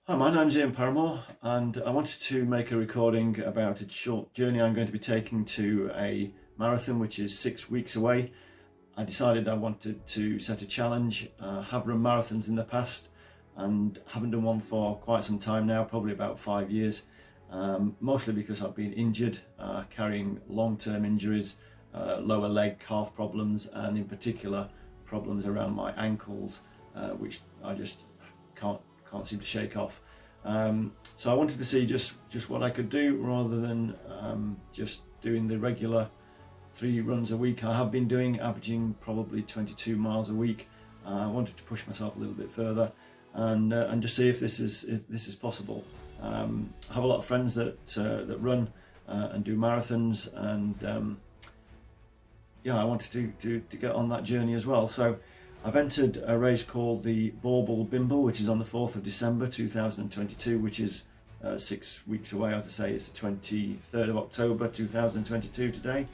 Hi, my name's Ian Paramore, and I wanted to make a recording about a short journey I'm going to be taking to a marathon which is 6 weeks away. I decided I wanted to set a challenge. Have run marathons in the past and haven't done one for quite some time now, probably about 5 years, mostly because I've been injured, carrying long-term injuries, lower leg calf problems, and in particular problems around my ankles, which I just can't seem to shake off. So I wanted to see just what I could do rather than just doing the regular 3 runs a week I have been doing, averaging probably 22 miles a week. I wanted to push myself a little bit further and just see if this is possible. I have a lot of friends that run and do marathons, and yeah, I wanted to get on that journey as well. So I've entered a race called the Bauble Bimble, which is on the 4th of December 2022, which is 6 weeks away. As I say, it's the 23rd of October 2022 today,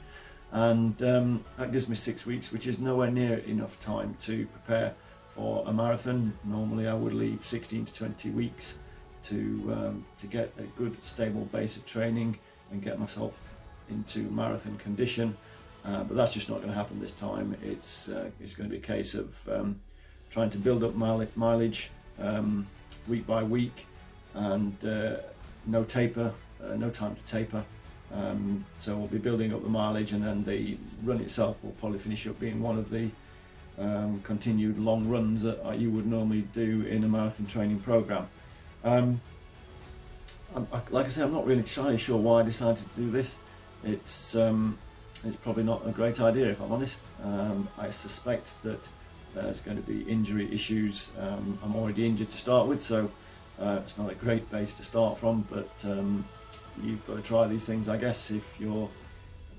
and that gives me 6 weeks, which is nowhere near enough time to prepare for a marathon. Normally I would leave 16 to 20 weeks to get a good stable base of training and get myself into marathon condition. But that's just not going to happen this time. It's going to be a case of trying to build up mileage week by week, and no taper, no time to taper. So we'll be building up the mileage, and then the run itself will probably finish up being one of the continued long runs that you would normally do in a marathon training program. Like I say, I'm not really entirely sure why I decided to do this. It's probably not a great idea, if I'm honest. I suspect that there's going to be injury issues. I'm already injured to start with, so it's not a great base to start from, but you've got to try these things, I guess, if you're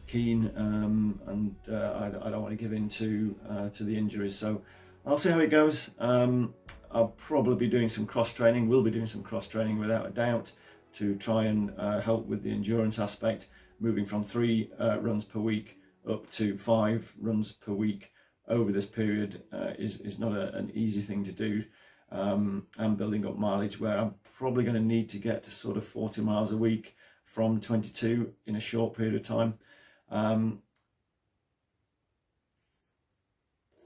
keen, and I don't want to give in to the injuries. So I'll see how it goes. I'll probably be doing some cross training, will be doing some cross training without a doubt, to try and help with the endurance aspect. Moving from 3 runs per week up to 5 runs per week over this period is not an easy thing to do. I'm building up mileage where I'm probably going to need to get to sort of 40 miles a week from 22 in a short period of time.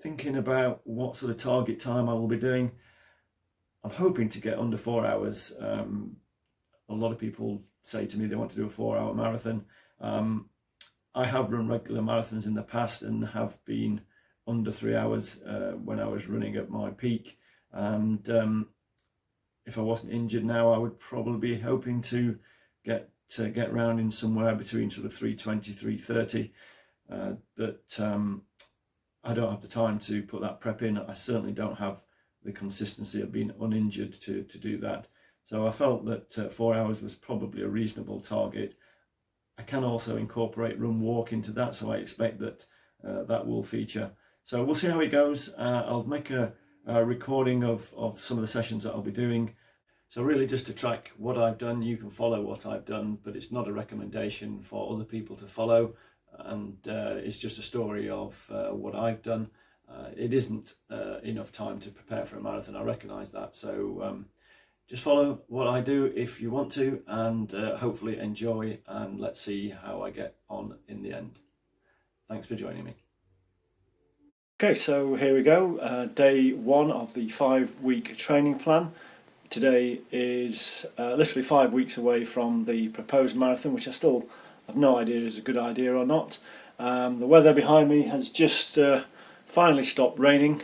Thinking about what sort of target time I will be doing, I'm hoping to get under 4 hours. A lot of people say to me they want to do a 4-hour marathon. I have run regular marathons in the past and have been under 3 hours when I was running at my peak. And if I wasn't injured now, I would probably be hoping to get round in somewhere between sort of 3:20, 3:30. But I don't have the time to put that prep in. I certainly don't have the consistency of being uninjured to do that. So I felt that 4 hours was probably a reasonable target. I can also incorporate run walk into that, so I expect that that will feature. So we'll see how it goes. I'll make a recording of some of the sessions that I'll be doing. So really just to track what I've done. You can follow what I've done, but it's not a recommendation for other people to follow, and it's just a story of what I've done. It isn't enough time to prepare for a marathon, I recognise that, so just follow what I do if you want to, and hopefully enjoy, and let's see how I get on in the end. Thanks for joining me. Okay, so here we go, day 1 of the 5-week training plan. Today is literally 5 weeks away from the proposed marathon, which I still have no idea is a good idea or not. The weather behind me has just finally stopped raining.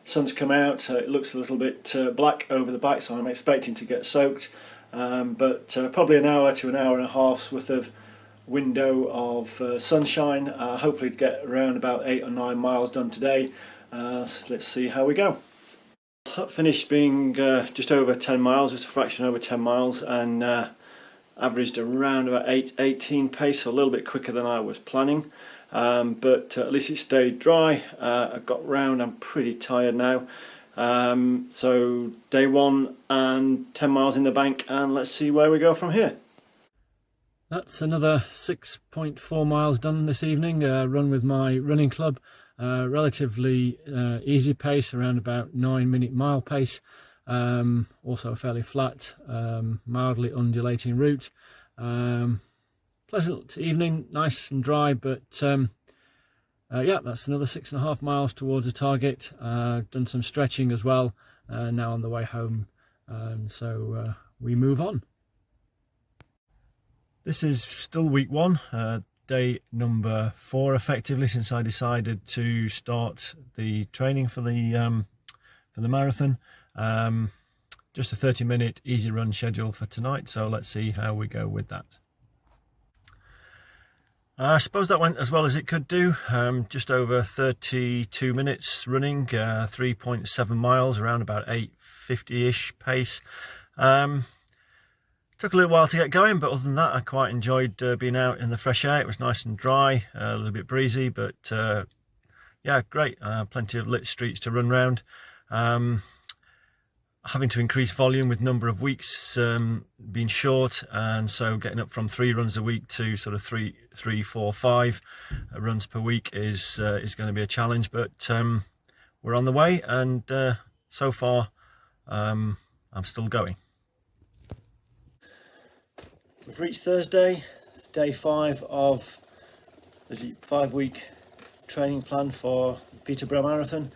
Sun's come out, it looks a little bit black over the back, so I'm expecting to get soaked, but probably an hour to an hour and a half's worth of window of sunshine. Hopefully to get around about 8 or 9 miles done today. So let's see how we go. That finished being just over 10 miles, just a fraction over 10 miles, and averaged around about 8:18 pace, so a little bit quicker than I was planning. But at least it stayed dry. I got round, I'm pretty tired now. So day 1 and 10 miles in the bank, and let's see where we go from here. That's another 6.4 miles done this evening, run with my running club. Relatively easy pace, around about 9-minute mile pace. Also fairly flat, mildly undulating route. Pleasant evening, nice and dry, but yeah, that's another 6.5 miles towards the target. Done some stretching as well, now on the way home, so we move on. This is still week one, day number 4 effectively, since I decided to start the training for the marathon. Just a 30-minute easy run schedule for tonight, so let's see how we go with that. I suppose that went as well as it could do. Just over 32 minutes running, 3.7 miles, around about 8:50-ish pace. Took a little while to get going, but other than that, I quite enjoyed being out in the fresh air. It was nice and dry, a little bit breezy, but yeah, great. Plenty of lit streets to run round. Having to increase volume with number of weeks being short, and so getting up from 3 runs a week to sort of 3, 4, 5 runs per week is going to be a challenge, but we're on the way, and so far I'm still going. We've reached Thursday, day 5 of the 5-week training plan for Peterborough Marathon.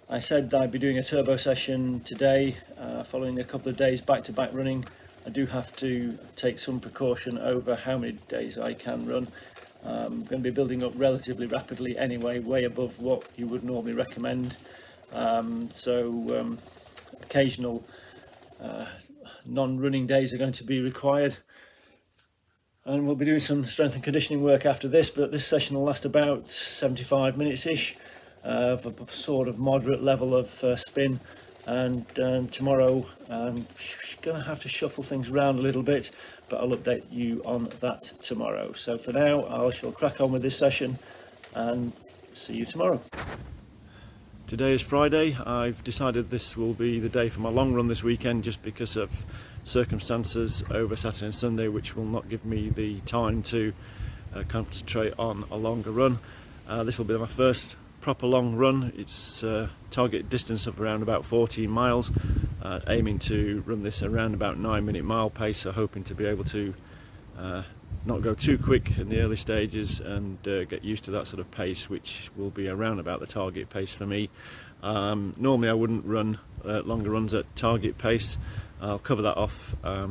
I said I'd be doing a turbo session today, following a couple of days back-to-back running. I do have to take some precaution over how many days I can run. I'm going to be building up relatively rapidly anyway, way above what you would normally recommend. So occasional non-running days are going to be required. And we'll be doing some strength and conditioning work after this, but this session will last about 75 minutes-ish. Of a sort of moderate level of spin, and tomorrow I'm going to have to shuffle things around a little bit, but I'll update you on that tomorrow. So for now, I shall crack on with this session and see you tomorrow. Today is Friday. I've decided this will be the day for my long run this weekend, just because of circumstances over Saturday and Sunday which will not give me the time to concentrate on a longer run. This will be my first proper long run. It's target distance of around about 14 miles, aiming to run this around about 9-minute mile pace, so hoping to be able to not go too quick in the early stages and get used to that sort of pace, which will be around about the target pace for me. Normally I wouldn't run longer runs at target pace. I'll cover that off a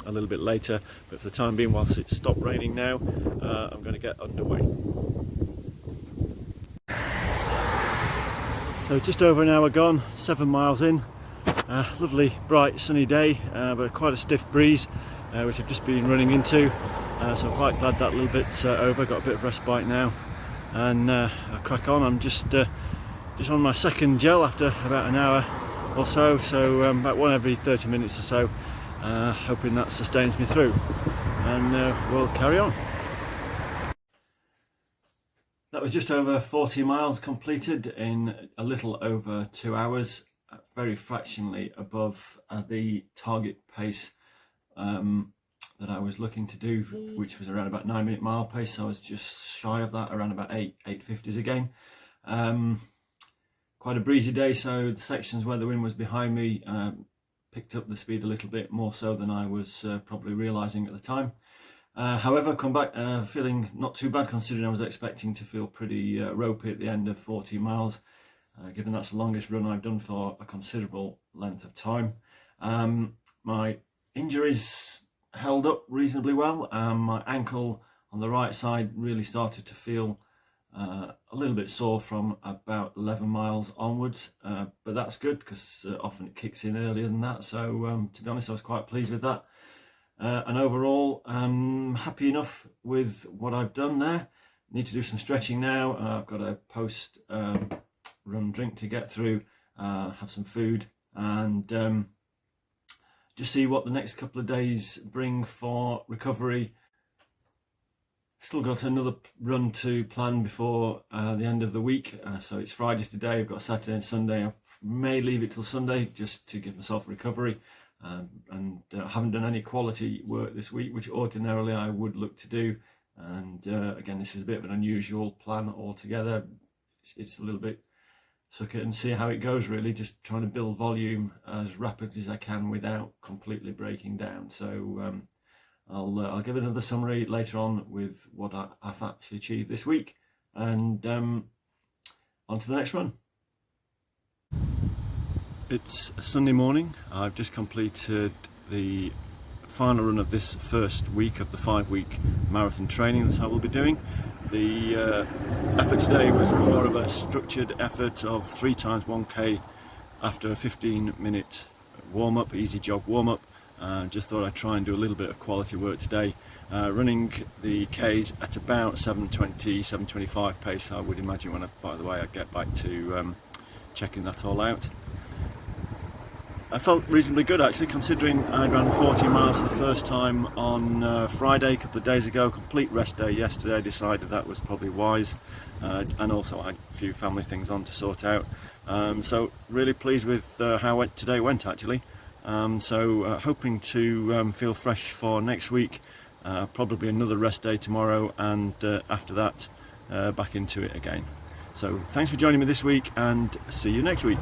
little bit later, but for the time being, whilst it's stopped raining now, I'm going to get underway. So just over an hour gone, 7 miles in. Lovely bright sunny day, but quite a stiff breeze, which I've just been running into, so I'm quite glad that little bit's over. Got a bit of respite now, and I'll crack on. I'm just on my second gel after about an hour or so, about one every 30 minutes or so, hoping that sustains me through, and we'll carry on. That was just over 40 miles completed in a little over 2 hours, very fractionally above the target pace that I was looking to do, which was around about 9-minute mile pace. So I was just shy of that, around about 8:50s again. Quite a breezy day, so the sections where the wind was behind me picked up the speed a little bit more so than I was probably realising at the time. However, come back feeling not too bad, considering I was expecting to feel pretty ropey at the end of 40 miles, given that's the longest run I've done for a considerable length of time. My injuries held up reasonably well. My ankle on the right side really started to feel a little bit sore from about 11 miles onwards, but that's good, because often it kicks in earlier than that. So to be honest, I was quite pleased with that. And overall, I'm happy enough with what I've done there. Need to do some stretching now. I've got a post run drink to get through, have some food, and just see what the next couple of days bring for recovery. Still got another run to plan before the end of the week. So it's Friday today. I've got Saturday and Sunday. I may leave it till Sunday just to give myself recovery. And I haven't done any quality work this week, which ordinarily I would look to do. And again, this is a bit of an unusual plan altogether. It's a little bit suck it and see how it goes, really, just trying to build volume as rapidly as I can without completely breaking down. So I'll give another summary later on with what I've actually achieved this week, and on to the next run. It's a Sunday morning. I've just completed the final run of this first week of the 5-week marathon training that I will be doing. The effort today was more of a structured effort of 3 times 1k after a 15-minute warm-up, easy jog warm-up. Just thought I'd try and do a little bit of quality work today, running the Ks at about 7:20, 7:25 pace. I would imagine when I get back to checking that all out. I felt reasonably good, actually, considering I ran 40 miles for the first time on Friday, a couple of days ago. Complete rest day yesterday. I decided that was probably wise, and also I had a few family things on to sort out. So really pleased with how today went, actually. Hoping to feel fresh for next week. Probably another rest day tomorrow, and after that back into it again. So thanks for joining me this week, and see you next week.